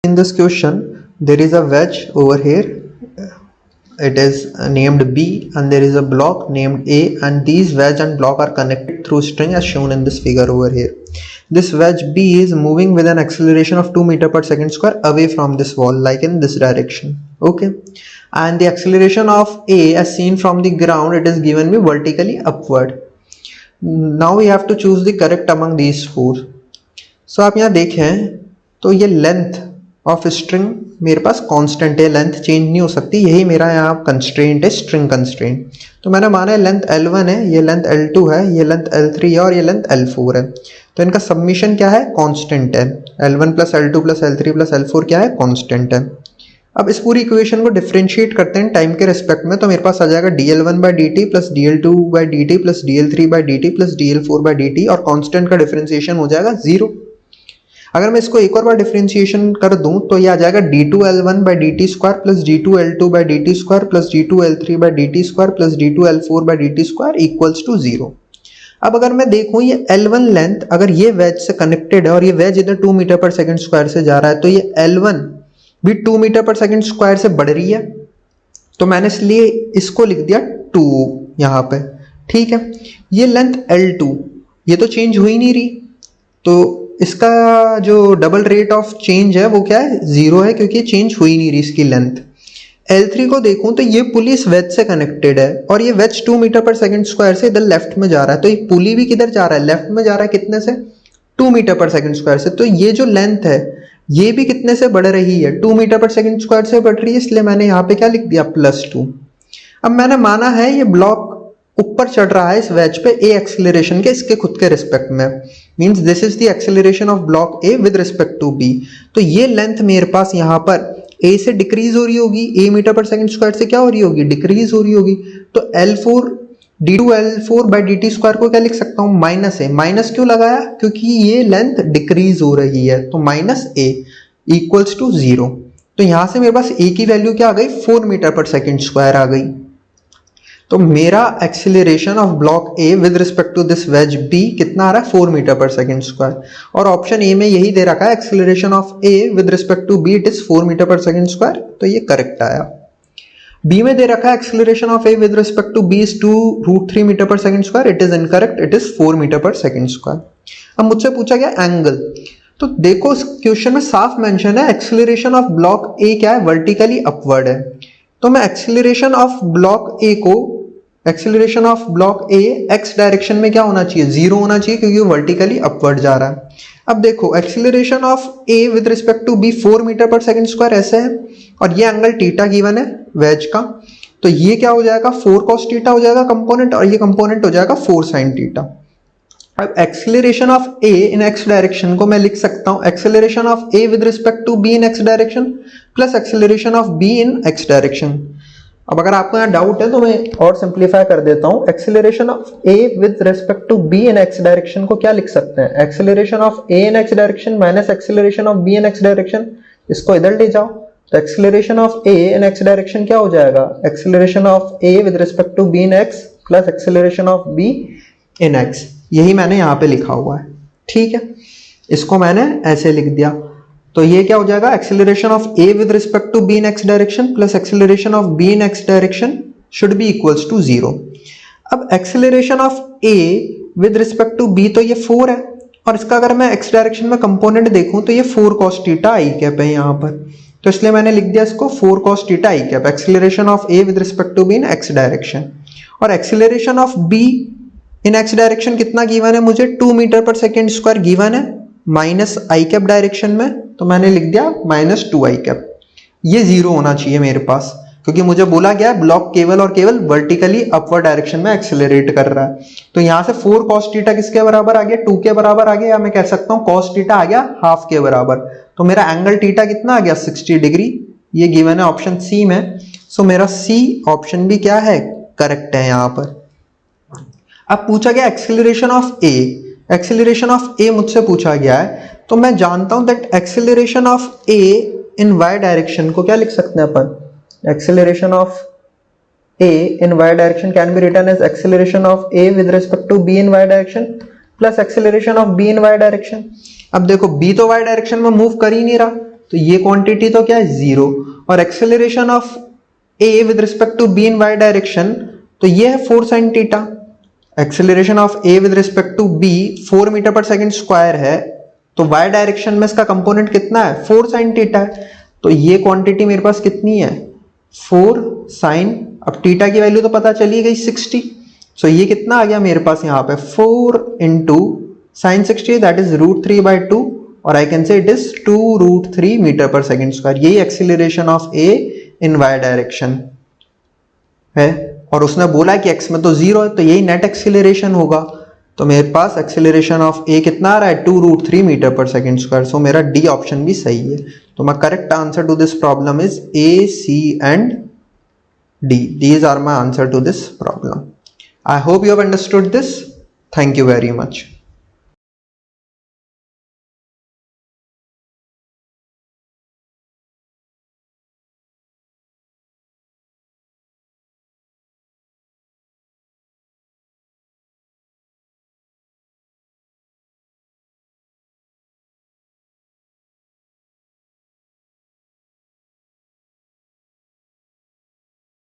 In this question, there is a wedge over here. It is named B, and there is a block named A, and these wedge and block are connected through string as shown in this figure over here. This wedge B is moving with an acceleration of 2 meter per second square away from this wall, like in this direction. Okay, and the acceleration of A as seen from the ground, it is given me vertically upward. Now we have to choose the correct among these four. So आप यहाँ देखें तो ये length of string मेरे पास constant है, length change नहीं हो सकती, यही मेरा यहाँ कंस्ट्रेंट है, स्ट्रिंग कंस्ट्रेंट. तो मैंने माना है लेंथ L1 है, ये लेंथ L2 है, ये लेंथ L3 है और ये लेंथ L4 है. तो इनका सबमिशन क्या है, कांस्टेंट है. L1 plus L2 plus L3 plus L4 क्या है, कांस्टेंट है. अब इस पूरी इक्वेशन को डिफरेंशिएट करते हैं टाइम के रिस्पेक्ट में, तो मेरे पास आ जाएगा dl1/dt plus dl2/dt plus dl3/dt plus dl4/dt और कांस्टेंट का डिफरेंशिएशन हो जाएगा 0. अगर मैं इसको एक और बार डिफरेंशिएशन कर दूं तो ये आ जाएगा d2l1/dt square plus d2l2/dt square plus d2l3/dt square plus d2l4/dt square equals to 0. अब अगर मैं देखूं ये L1 लेंथ अगर ये वेज से कनेक्टेड है और ये वेज इधर 2 मीटर पर सेकंड स्क्वायर से जा रहा है, तो ये L1 भी 2 मीटर पर सेकंड स्क्वायर से बढ़ रही है, तो मैंने इसलिए इसको लिख दिया 2 यहाँ पे. ठीक है, ये लेंथ L2 ये तो चेंज हो ही नहीं रही, तो इसका जो डबल रेट ऑफ चेंज है वो क्या है, 0 है, क्योंकि चेंज हो ही नहीं रही इसकी लेंथ. L3 को देखूं तो ये पुली इस वेज से कनेक्टेड है और ये veg 2 metre per second square से इधर लेफ्ट में जा रहा है, तो ये पुली भी किधर जा रहा है, लेफ्ट में जा रहा है. कितने से, 2 मीटर पर सेकंड स्क्वायर से. तो ये जो लेंथ है ये भी कितने से बढ़ रही है, 2 मीटर पर सेकंड स्क्वायर से बढ़ रही है, इसलिए मैंने यहाँ पे क्या लिख दिया, +2. अब मैंने माना है ये ब्लॉक ऊपर चढ़ रहा है इस वेज पे a एक्सेलरेशन के, इसके खुद के रिस्पेक्ट में, means this is the acceleration of block a with respect to b. तो ये लेंथ मेरे पास यहाँ पर a से डिक्रीज हो रही होगी, a metre per second square से क्या हो रही होगी, डिक्रीज हो रही होगी. तो L4 d2l4/dt स्क्वायर को क्या लिख सकता हूँ, माइनस a. माइनस क्यों लगाया, क्योंकि ये लेंथ डिक्रीज हो रही है, तो -a इक्वल्स टू 0. तो यहां से मेरे पास a की वैल्यू क्या आ गई, 4 मीटर पर सेकंड स्क्वायर आ गई. तो मेरा acceleration of block A with respect to this wedge B कितना आ रहा है, 4 मीटर पर सेकंड स्क्वायर. और ऑप्शन ए में यही दे रखा है, acceleration of A with respect to B it is 4 metre per second square, तो ये करेक्ट आया. B में दे रखा है acceleration of A with respect to B is 2√3 metre per second square, it is incorrect, it is 4 metre per second square. अब मुझसे पूछा गया एंगल, तो देखो इस क्वेश्चन में साफ मेंशन है एक्सीलरेशन ऑफ ब्लॉक A क्या है, वर्टिकली अपवर्ड है. तो मैं एक्सीलरेशन ऑफ ब्लॉक A को, acceleration of block A x direction में क्या होना चाहिए, 0 होना चाहिए, क्योंकि वो वर्टिकली अपवर्ड जा रहा है. अब देखो acceleration of A with respect to B 4 metre per second square ऐसे है, और ये एंगल थीटा गिवन है वेज का, तो ये क्या हो जाएगा, 4 cos थीटा हो जाएगा कंपोनेंट, और ये कंपोनेंट हो जाएगा 4 sin थीटा. अब acceleration of A in x direction को मैं लिख सकता हूं acceleration of A with respect to B in x direction plus acceleration of B in x direction. अब अगर आपको यहाँ डाउट है तो मैं और सिंप्लीफाई कर देता हूँ. Acceleration of A with respect to B in x direction को क्या लिख सकते हैं, acceleration of A in x direction minus acceleration of B in x direction. इसको इधर ले जाओ तो acceleration of A in x direction क्या हो जाएगा, acceleration of A with respect to B in x plus acceleration of B in x. यही मैंने यहाँ पे लिखा हुआ है. ठीक है, इसको मैंने ऐसे लिख दिया. तो ये क्या हो जाएगा, acceleration of A with respect to B in x direction plus acceleration of B in x direction should be equals to 0. अब acceleration of A with respect to B तो ये 4 है, और इसका अगर मैं x डायरेक्शन में कंपोनेंट देखूं तो ये 4 cos थीटा i कैप है यहाँ पर, तो इसलिए मैंने लिख दिया इसको 4 cos theta i cap. Acceleration of A with respect to B in x direction, और acceleration of B in x direction कितना गिवन है मुझे, 2 metre per second square given है, माइनस आई कैप डायरेक्शन में, तो मैंने लिख दिया -2i कैप. ये 0 होना चाहिए मेरे पास, क्योंकि मुझे बोला गया है ब्लॉक केवल और केवल वर्टिकली अपवर्ड डायरेक्शन में एक्सेलरेट कर रहा है. तो यहाँ से 4 cos थीटा किसके बराबर आ गया, 2 के बराबर आ गया, या मैं कह सकता हूँ cos थीटा आ गया हाफ के बराबर. तो मेरा एंगल थीटा कितना आ गया, 60 डिग्री. ये गिवन है ऑप्शन सी में, सो मेरा सी ऑप्शन भी क्या है, करेक्ट है यहाँ पर. अब पूछा गया acceleration of A, acceleration of A मुझसे पूछा गया है, तो मैं जानता हूं that acceleration of A in y direction को क्या लिख सकते हैं अपन, acceleration of A in y direction can be written as acceleration of A with respect to B in y direction plus acceleration of B in y direction. अब देखो B तो y direction में मूव कर ही नहीं रहा, तो ये quantity तो क्या है, 0। और acceleration of A with respect to B in Y direction, तो ये है 4 sin theta. Acceleration of A with respect to B 4 metre per second square है, तो वाई डायरेक्शन में इसका कंपोनेंट कितना है, 4 sin थीटा है। तो ये क्वांटिटी मेरे पास कितनी है, 4 sin, अब थीटा की वैल्यू तो पता चली गई 60, सो ये कितना आ गया मेरे पास यहाँ पे 4 इंटू sin 60, दैट इज √3/2, और I can say it is 2√3 metre per second square. यही acceleration of A in Y direction है, और उसने बोला कि एक्स में तो 0 है, तो यही नेट एक्सीलरेशन होगा। तो मेरे पास एक्सीलरेशन ऑफ ए कितना आ रहा है, 2√3 मीटर पर सेकेंड स्क्वायर। सो मेरा डी ऑप्शन भी सही है। तो my correct answer to this problem is A, C and D. These are my answer to this problem. I hope you have understood this. Thank you very much.